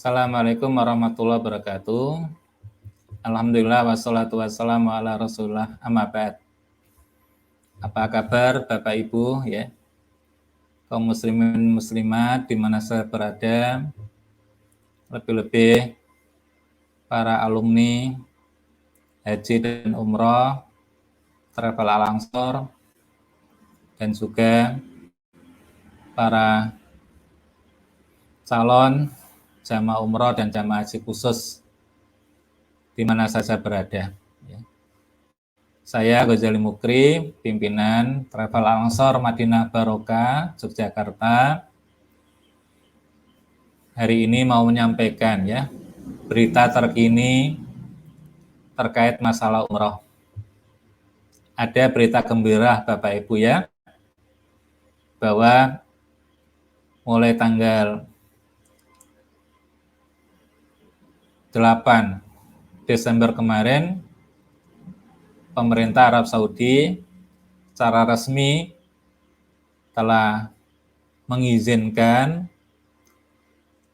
Assalamualaikum warahmatullahi wabarakatuh. Alhamdulillah wassalatu wassalamu ala rasulullah amma ba'd. Apa kabar Bapak Ibu ya? Kaum muslimin muslimat di mana saya berada, lebih-lebih para alumni haji dan umroh, travel al-Ansor, dan juga para calon jamaah umroh dan jamaah haji khusus di mana saja berada. Saya Ghazali Mukri, pimpinan Travel Al-Ansor Madinah Barokah, Yogyakarta. Hari ini mau menyampaikan ya berita terkini terkait masalah umroh. Ada berita gembira Bapak Ibu ya, bahwa mulai tanggal 8 Desember kemarin, pemerintah Arab Saudi secara resmi telah mengizinkan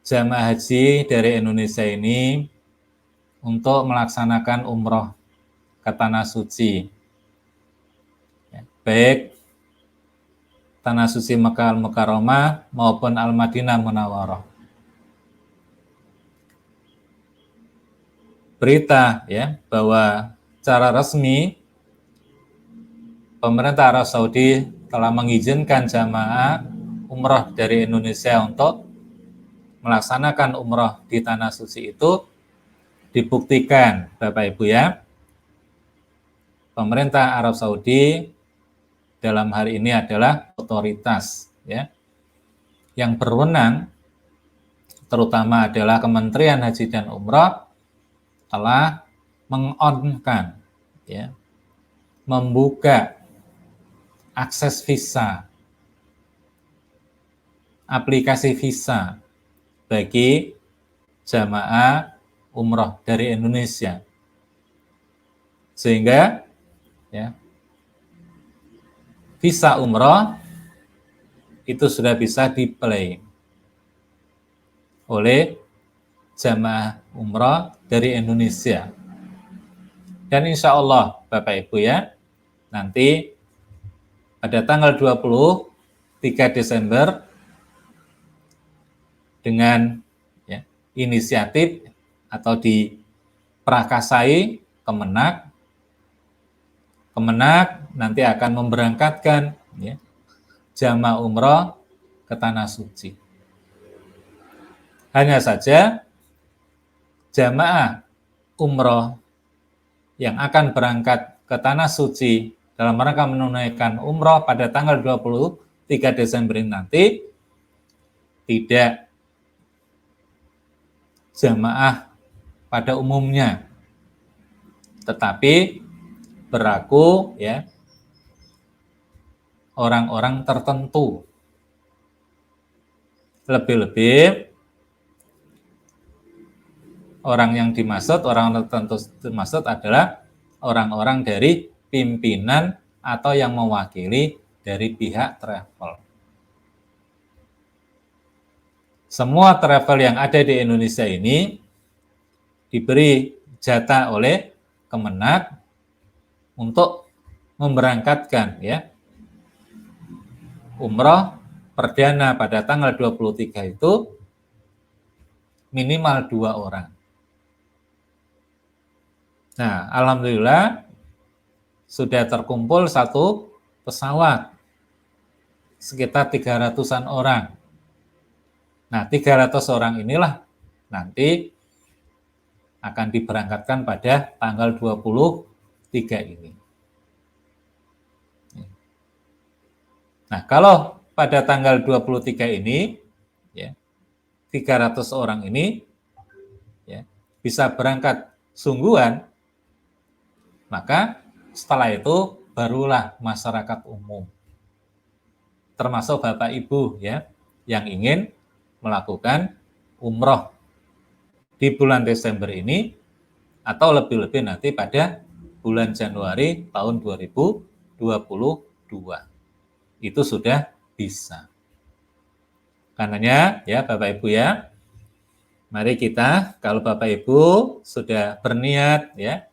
jamaah haji dari Indonesia ini untuk melaksanakan umroh ke Tanah Suci. Baik Tanah Suci Mekah Al-Mukarramah maupun Al-Madinah Munawwarah. Berita ya bahwa secara resmi pemerintah Arab Saudi telah mengizinkan jamaah umroh dari Indonesia untuk melaksanakan umroh di Tanah Suci itu dibuktikan Bapak Ibu ya. Pemerintah Arab Saudi dalam hari ini adalah otoritas ya yang berwenang, terutama adalah Kementerian Haji dan Umroh telah mengonkan ya, membuka akses visa, aplikasi visa bagi jamaah umroh dari Indonesia, sehingga ya, visa umroh itu sudah bisa diklaim oleh jamaah umroh dari Indonesia. Dan insya Allah Bapak Ibu ya, nanti pada tanggal 23 Desember dengan ya, inisiatif atau diprakasai Kemenak nanti akan memberangkatkan ya, jamaah umroh ke Tanah Suci. Hanya saja jamaah umroh yang akan berangkat ke Tanah Suci dalam rangka menunaikan umroh pada tanggal 23 Desember ini nanti tidak jamaah pada umumnya, tetapi berlaku ya orang-orang tertentu. Lebih-lebih orang yang dimaksud, orang tertentu dimaksud adalah orang-orang dari pimpinan atau yang mewakili dari pihak travel. Semua travel yang ada di Indonesia ini diberi jatah oleh Kemenak untuk memberangkatkan ya umroh perdana pada tanggal 23 itu minimal 2 orang. Nah, alhamdulillah sudah terkumpul satu pesawat sekitar 300-an orang. Nah, 300 orang inilah nanti akan diberangkatkan pada tanggal 23 ini. Nah, kalau pada tanggal 23 ini ya 300 orang ini ya bisa berangkat sungguhan, maka setelah itu barulah masyarakat umum, termasuk Bapak Ibu ya, yang ingin melakukan umroh di bulan Desember ini atau lebih-lebih nanti pada bulan Januari tahun 2022. Itu sudah bisa. Karenanya ya Bapak Ibu ya, Mari kita, kalau Bapak Ibu sudah berniat ya,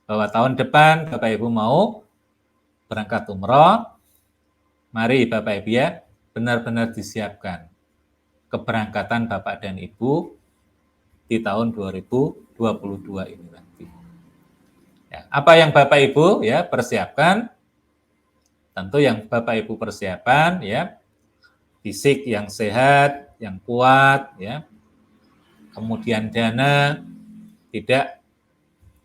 bahwa tahun depan Bapak Ibu mau berangkat umroh, mari Bapak Ibu ya, benar-benar disiapkan keberangkatan Bapak dan Ibu di tahun 2022 ini nanti. Ya, apa yang Bapak Ibu ya persiapkan? Tentu yang Bapak Ibu persiapan ya, fisik yang sehat, yang kuat ya. Kemudian dana, tidak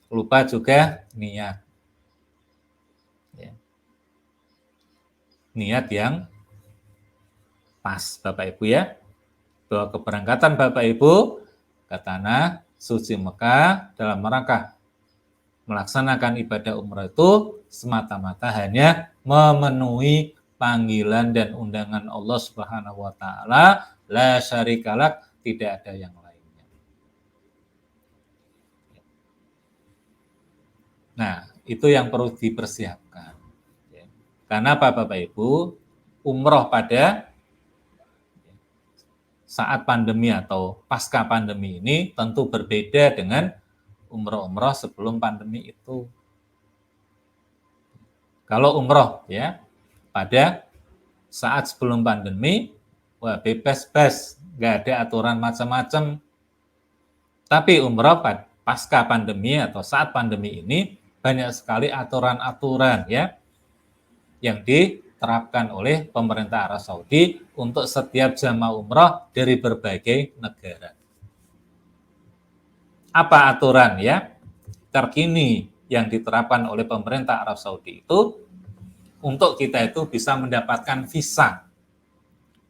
lupa juga niat. Ya. Niat yang pas Bapak Ibu ya. Bahwa keberangkatan Bapak Ibu ke tanah suci Mekah dalam rangka melaksanakan ibadah umrah itu semata-mata hanya memenuhi panggilan dan undangan Allah Subhanahu wa taala, la syarikalak, tidak ada yang lainnya. Nah, itu yang perlu dipersiapkan. Karena apa Bapak Ibu? Umroh pada saat pandemi atau pasca pandemi ini tentu berbeda dengan umroh-umroh sebelum pandemi itu. Kalau umroh ya pada saat sebelum pandemi, wah bebas-bebas, nggak ada aturan macam-macam. Tapi umroh pasca pandemi atau saat pandemi ini banyak sekali aturan-aturan ya yang diterapkan oleh pemerintah Arab Saudi untuk setiap jamaah umroh dari berbagai negara. Apa aturan ya terkini yang diterapkan oleh pemerintah Arab Saudi itu untuk kita itu bisa mendapatkan visa,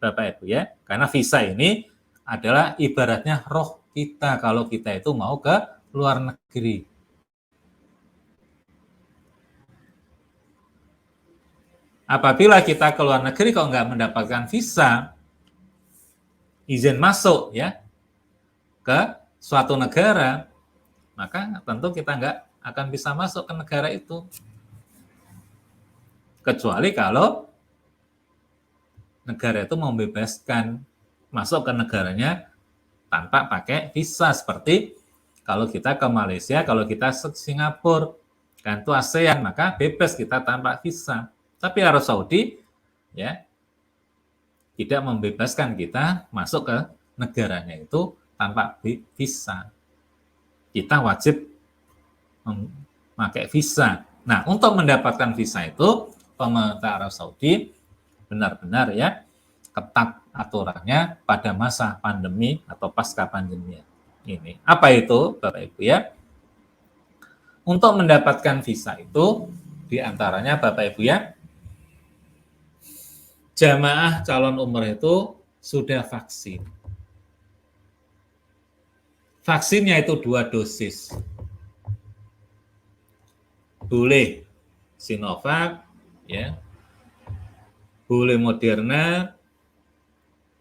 Bapak Ibu ya, karena visa ini adalah ibaratnya roh kita kalau kita itu mau ke luar negeri. Apabila kita ke luar negeri kalau nggak mendapatkan visa, izin masuk ya ke suatu negara, maka tentu kita nggak akan bisa masuk ke negara itu. Kecuali kalau negara itu membebaskan masuk ke negaranya tanpa pakai visa, seperti kalau kita ke Malaysia, kalau kita ke Singapura, kan itu ASEAN, maka bebas kita tanpa visa. Tapi Arab Saudi ya tidak membebaskan kita masuk ke negaranya itu tanpa visa. Kita wajib memakai visa. Nah, untuk mendapatkan visa itu pemerintah Arab Saudi benar-benar ya ketat aturannya pada masa pandemi atau pasca pandemi ini. Apa itu Bapak Ibu ya? Untuk mendapatkan visa itu diantaranya Bapak Ibu ya, jamaah calon umroh itu sudah vaksin. Vaksinnya itu 2 dosis. Boleh Sinovac, ya, boleh Moderna,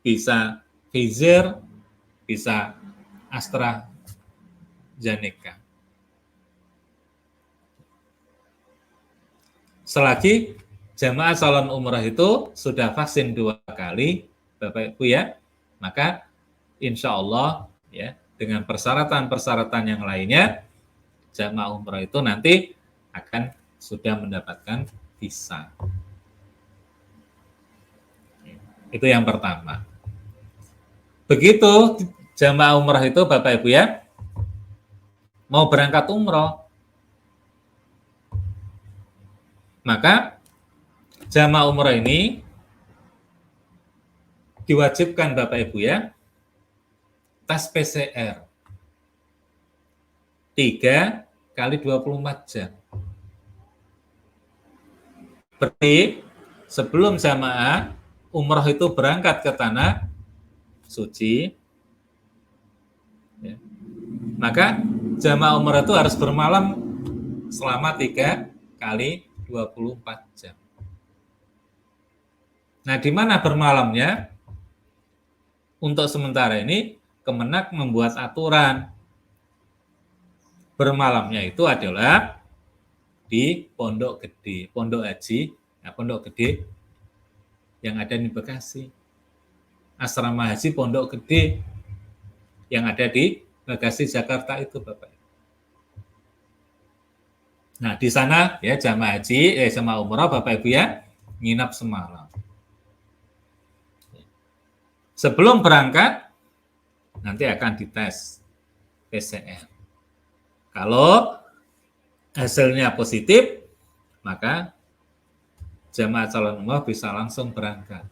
bisa Pfizer, bisa AstraZeneca. Selagi jamaah calon umrah itu sudah vaksin 2 kali, Bapak Ibu ya, maka insya Allah ya dengan persyaratan-persyaratan yang lainnya, jamaah umrah itu nanti akan sudah mendapatkan visa. Itu yang pertama. Begitu jamaah umrah itu Bapak Ibu ya, mau berangkat umroh, maka jamaah umroh ini diwajibkan Bapak Ibu ya, tes PCR 3 kali 24 jam. Berarti sebelum jamaah umroh itu berangkat ke tanah suci, ya, maka jamaah umroh itu harus bermalam selama 3 kali 24 jam. Nah, di mana bermalamnya? Untuk sementara ini Kemenak membuat aturan. Bermalamnya itu adalah di Pondok Gede, Pondok Haji, nah Pondok Gede yang ada di Bekasi. Asrama Haji Pondok Gede. yang ada di bagasi Jakarta itu, Bapak. Nah, di sana ya jamaah haji, jamaah umroh Bapak Ibu ya, nginap semalam. Sebelum berangkat, nanti akan dites PCR. Kalau hasilnya positif, maka jamaah calon umroh bisa langsung berangkat.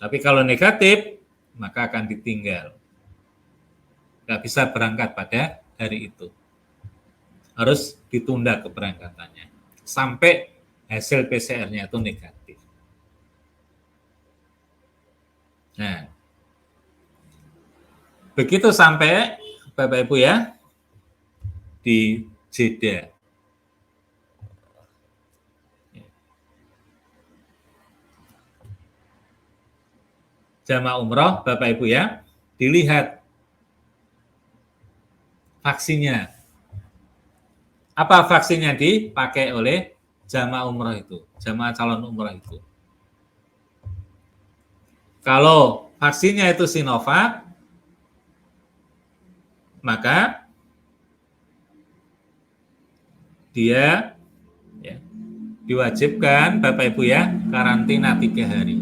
Tapi kalau negatif, maka akan ditinggal. Nggak bisa berangkat pada hari itu. Harus ditunda keberangkatannya sampai hasil PCR-nya itu negatif. Nah, begitu sampai Bapak Ibu ya di Jeddah. Jamaah umroh Bapak Ibu ya, dilihat vaksinnya. Apa vaksin yang dipakai oleh jamaah umroh itu, jamaah calon umroh itu? Kalau vaksinnya itu Sinovac, maka dia ya, diwajibkan Bapak Ibu ya karantina 3 hari.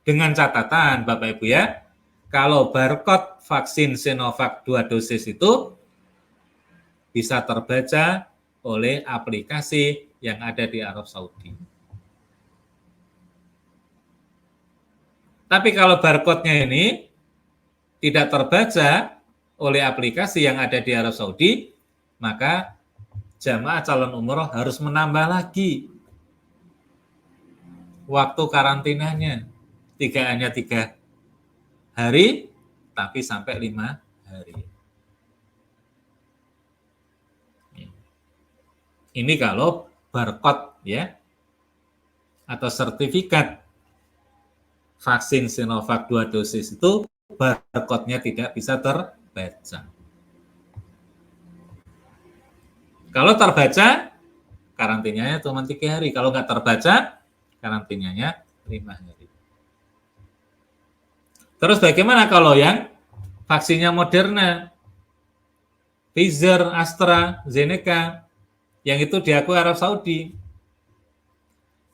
Dengan catatan Bapak Ibu ya, kalau barcode vaksin Sinovac 2 dosis itu bisa terbaca oleh aplikasi yang ada di Arab Saudi. Tapi kalau barcode-nya ini tidak terbaca oleh aplikasi yang ada di Arab Saudi, maka jamaah calon umroh harus menambah lagi waktu karantinanya. Hanya 3 hari, tapi sampai 5 hari. Ini kalau barcode ya, atau sertifikat vaksin Sinovac 2 dosis itu barcode-nya tidak bisa terbaca. Kalau terbaca, karantinanya cuma 3 hari. Kalau nggak terbaca, karantinanya 5 hari. Terus bagaimana kalau yang vaksinnya Moderna, Pfizer, AstraZeneca, yang itu diakui Arab Saudi?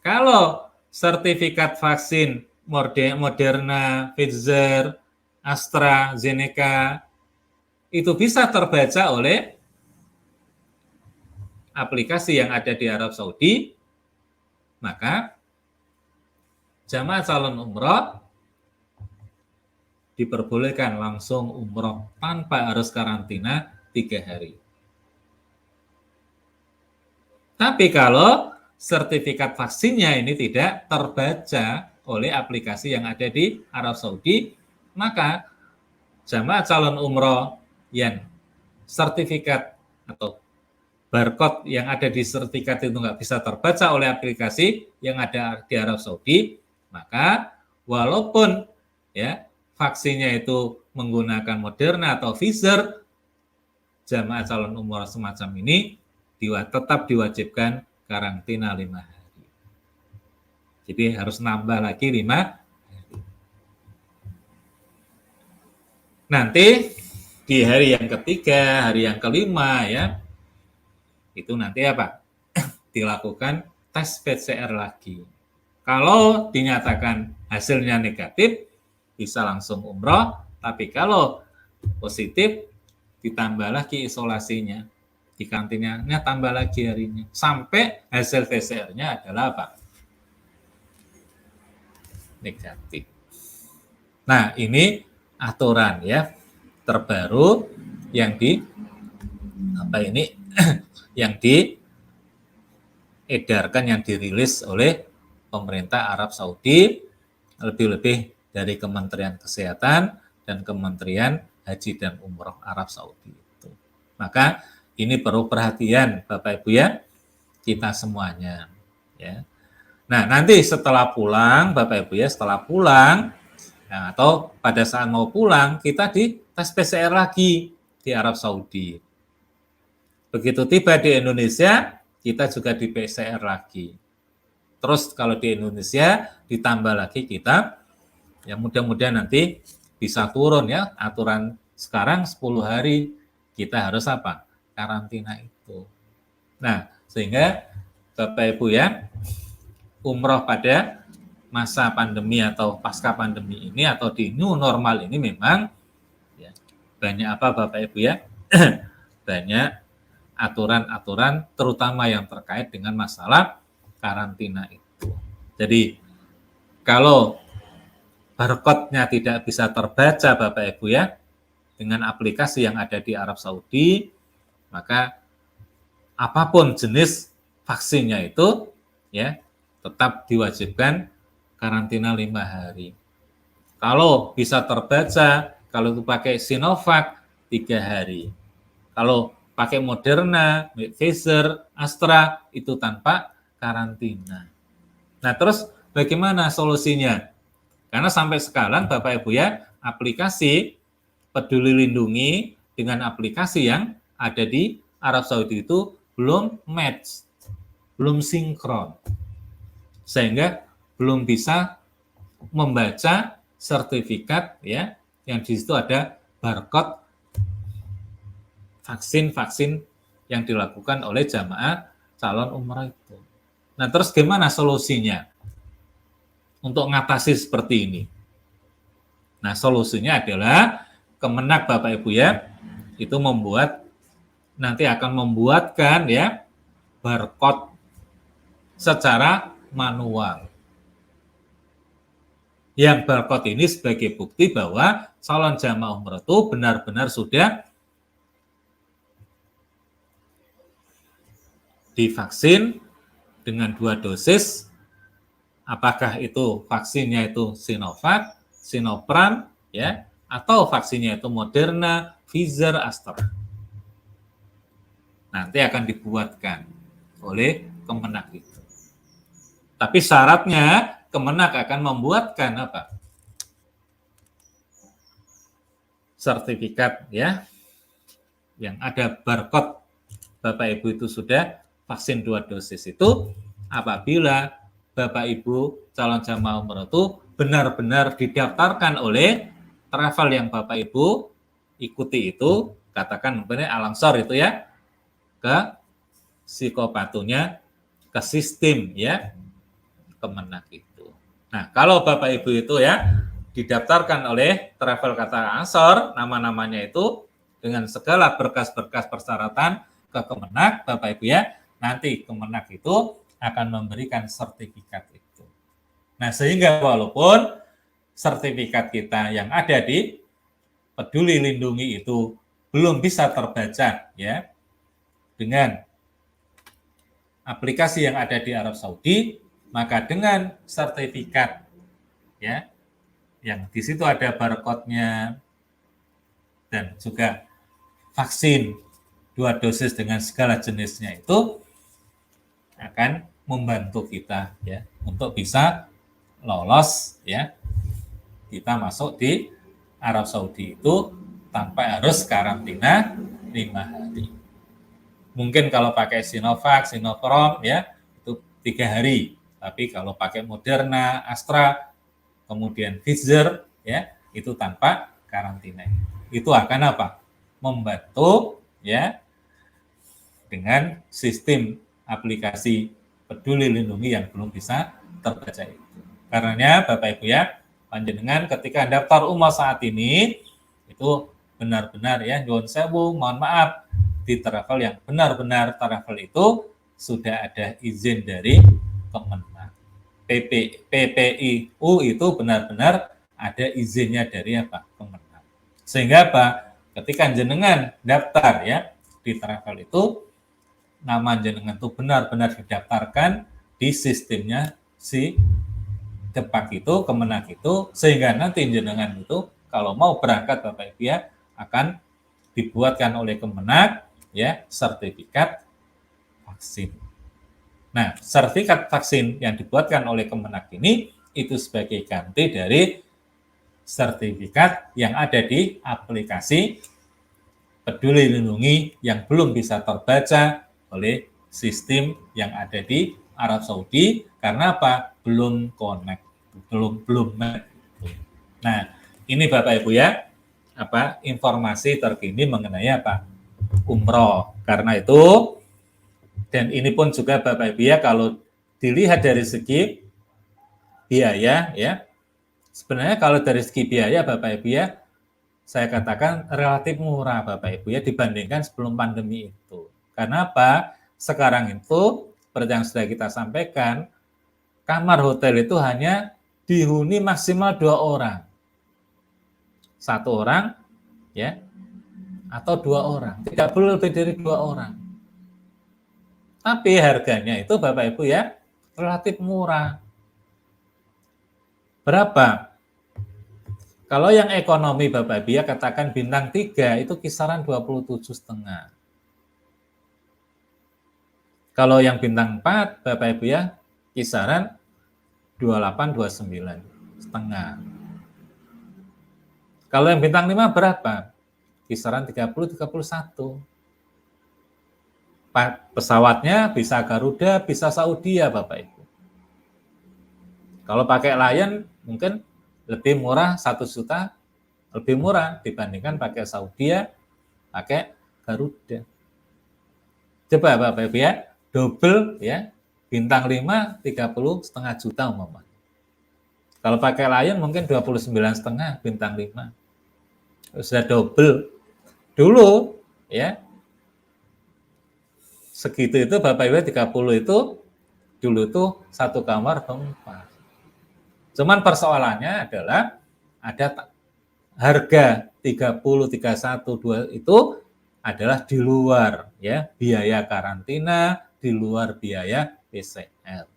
Kalau sertifikat vaksin Moderna, Pfizer, AstraZeneca itu bisa terbaca oleh aplikasi yang ada di Arab Saudi, maka jamaah calon umroh diperbolehkan langsung umroh tanpa harus karantina 3 hari. Tapi kalau sertifikat vaksinnya ini tidak terbaca oleh aplikasi yang ada di Arab Saudi, maka jamaah calon umroh yang sertifikat atau barcode yang ada di sertifikat itu nggak bisa terbaca oleh aplikasi yang ada di Arab Saudi, maka walaupun ya vaksinnya itu menggunakan Moderna atau Pfizer, jamaah calon umroh semacam ini tetap diwajibkan karantina 5 hari. Jadi harus nambah lagi 5 hari. Nanti di hari yang ketiga, hari yang kelima ya, itu nanti apa? Dilakukan tes PCR lagi. Kalau dinyatakan hasilnya negatif, bisa langsung umroh, tapi kalau positif, ditambah lagi isolasinya. Di karantinanya tambah lagi harinya. Sampai hasil PCR-nya adalah apa? Negatif. Nah, ini aturan ya terbaru yang yang diedarkan, yang dirilis oleh pemerintah Arab Saudi, lebih-lebih dari Kementerian Kesehatan dan Kementerian Haji dan Umroh Arab Saudi itu. Maka ini perlu perhatian Bapak Ibu ya, kita semuanya ya. Nah, nanti setelah pulang Bapak Ibu ya, setelah pulang ya, atau pada saat mau pulang, kita di tes PCR lagi di Arab Saudi. Begitu tiba di Indonesia, kita juga di PCR lagi. Terus kalau di Indonesia ditambah lagi kita Ya mudah-mudahan nanti bisa turun ya, aturan sekarang 10 hari kita harus apa? Karantina itu. Nah, sehingga Bapak Ibu ya, umroh pada masa pandemi atau pasca pandemi ini atau di new normal ini memang ya, banyak apa Bapak Ibu ya? Banyak aturan-aturan terutama yang terkait dengan masalah karantina itu. Jadi kalau barcode-nya tidak bisa terbaca Bapak Ibu ya dengan aplikasi yang ada di Arab Saudi, maka apapun jenis vaksinnya itu ya tetap diwajibkan karantina 5 hari. Kalau bisa terbaca, kalau itu pakai Sinovac 3 hari. Kalau pakai Moderna, Pfizer, Astra itu tanpa karantina. Nah, terus bagaimana solusinya? Karena sampai sekarang Bapak Ibu ya, aplikasi Peduli Lindungi dengan aplikasi yang ada di Arab Saudi itu belum match, belum sinkron. Sehingga belum bisa membaca sertifikat ya yang di situ ada barcode vaksin-vaksin yang dilakukan oleh jamaah calon umrah itu. Nah, terus gimana solusinya untuk mengatasi seperti ini? Nah, solusinya adalah Kemenak Bapak Ibu ya, itu nanti akan membuatkan ya barcode secara manual. Yang barcode ini sebagai bukti bahwa calon jamaah umrah itu benar-benar sudah divaksin dengan 2 dosis, apakah itu vaksinnya itu Sinovac, Sinopharm, ya, atau vaksinnya itu Moderna, Pfizer, Astra. Nanti akan dibuatkan oleh Kemenak itu. Tapi syaratnya Kemenak akan membuatkan apa? Sertifikat ya, yang ada barcode Bapak Ibu itu sudah vaksin 2 dosis itu apabila Bapak Ibu calon jamaah umroh itu benar-benar didaftarkan oleh travel yang Bapak Ibu ikuti itu, katakan sebenarnya Al-Ansor itu ya, ke psikopatunya, ke sistem ya, Kemenak itu. Nah, kalau Bapak Ibu itu ya didaftarkan oleh travel kata Ansor, nama-namanya itu dengan segala berkas-berkas persyaratan ke Kemenak, Bapak Ibu ya, nanti Kemenak itu akan memberikan sertifikat itu. Nah, sehingga walaupun sertifikat kita yang ada di Peduli Lindungi itu belum bisa terbaca ya dengan aplikasi yang ada di Arab Saudi, maka dengan sertifikat ya yang di situ ada barcode-nya dan juga vaksin 2 dosis dengan segala jenisnya itu akan membantu kita ya untuk bisa lolos ya kita masuk di Arab Saudi itu tanpa harus karantina 5 hari. Mungkin kalau pakai Sinovac, Sinopharm ya itu 3 hari. Tapi kalau pakai Moderna, Astra, kemudian Pfizer ya itu tanpa karantina. Itu akan apa? Membantu ya dengan sistem aplikasi Peduli Lindungi yang belum bisa terbaca itu. Karenanya Bapak Ibu ya, panjenengan ketika daftar umroh saat ini itu benar-benar ya nyuwun sewu, mohon maaf di travel yang benar-benar travel itu sudah ada izin dari Kemenak. PPIU itu benar-benar ada izinnya dari apa? Kemenak. Sehingga apa? Ketika jenengan daftar ya di travel itu nama jenengan itu benar-benar didaftarkan di sistemnya si Depak itu, Kemenak itu, sehingga nanti jenengan itu kalau mau berangkat Bapak Ibu ya akan dibuatkan oleh Kemenak ya sertifikat vaksin. Nah, sertifikat vaksin yang dibuatkan oleh Kemenak ini itu sebagai ganti dari sertifikat yang ada di aplikasi Peduli Lindungi yang belum bisa terbaca oleh sistem yang ada di Arab Saudi karena apa? Belum connect, belum match. Nah, ini Bapak Ibu ya, informasi terkini mengenai umroh. Karena itu, dan ini pun juga Bapak Ibu ya, kalau dilihat dari segi biaya ya, sebenarnya kalau dari segi biaya Bapak Ibu ya, saya katakan relatif murah Bapak Ibu ya dibandingkan sebelum pandemi itu. Karena apa? Sekarang itu seperti yang sudah kita sampaikan, kamar hotel itu hanya dihuni maksimal 2 orang. 1 orang ya atau 2 orang, tidak boleh lebih dari 2 orang. Tapi harganya itu Bapak Ibu ya relatif murah. Berapa? Kalau yang ekonomi Bapak Ibu ya katakan bintang 3 itu kisaran 27,5. Kalau yang bintang 4 Bapak Ibu ya kisaran 28-29,5. Kalau yang bintang 5 berapa? Kisaran 30-31. Pesawatnya bisa Garuda, bisa Saudi ya Bapak Ibu. Kalau pakai Lion mungkin lebih murah 1 juta, lebih murah dibandingkan pakai Saudi ya, pakai Garuda. Coba Bapak Ibu ya, double ya, bintang 5 30,5 juta umpama. Kalau pakai Lion mungkin 29,5 bintang 5. Sudah double. Dulu ya, segitu itu Bapak Ibu 30 itu dulu tuh 1 kamar 4. Cuman persoalannya adalah ada harga 30, 31, 2 itu adalah di luar ya biaya karantina, di luar biaya PCR.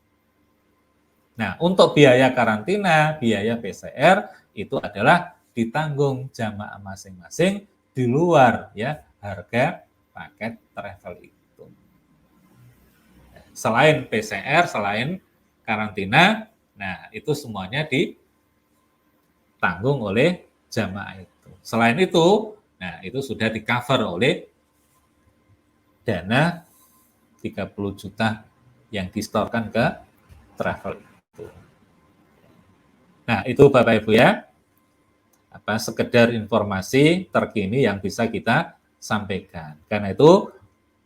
Nah, untuk biaya karantina, biaya PCR itu adalah ditanggung jamaah masing-masing di luar ya harga paket travel itu. Selain PCR, selain karantina, nah itu semuanya ditanggung oleh jamaah itu. Selain itu, nah itu sudah di-cover oleh dana 30 juta yang disetorkan ke travel itu. Nah, itu Bapak Ibu ya, sekedar informasi terkini yang bisa kita sampaikan. Karena itu,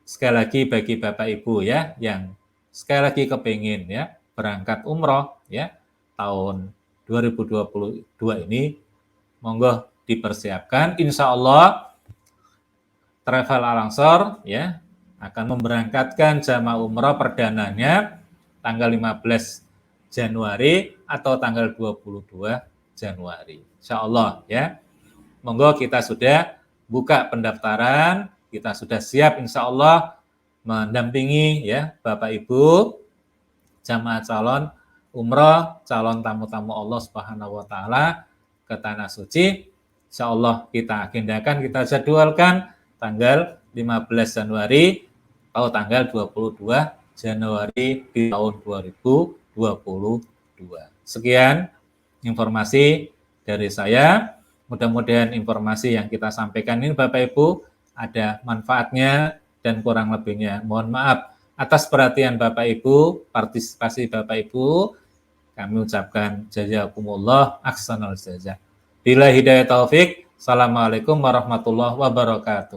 sekali lagi bagi Bapak Ibu ya, yang sekali lagi kepingin ya, berangkat umroh ya, tahun 2022 ini, monggo dipersiapkan. Insya Allah, Travel Al-Ansor ya, akan memberangkatkan jamaah umroh perdananya tanggal 15 Januari atau tanggal 22 Januari. Insya Allah ya. Monggo kita sudah buka pendaftaran, kita sudah siap insya Allah mendampingi ya Bapak Ibu jamaah calon umroh, calon tamu-tamu Allah Subhanahu wa taala ke tanah suci. Insya Allah kita agendakan, kita jadwalkan tanggal 15 Januari atau tanggal 22 Januari di tahun 2022. Sekian informasi dari saya. Mudah-mudahan informasi yang kita sampaikan ini Bapak Ibu ada manfaatnya dan kurang lebihnya mohon maaf atas perhatian Bapak Ibu, partisipasi Bapak Ibu. Kami ucapkan jazakumullah ahsanal jazaa. Bila hidayah taufik. Assalamualaikum warahmatullahi wabarakatuh.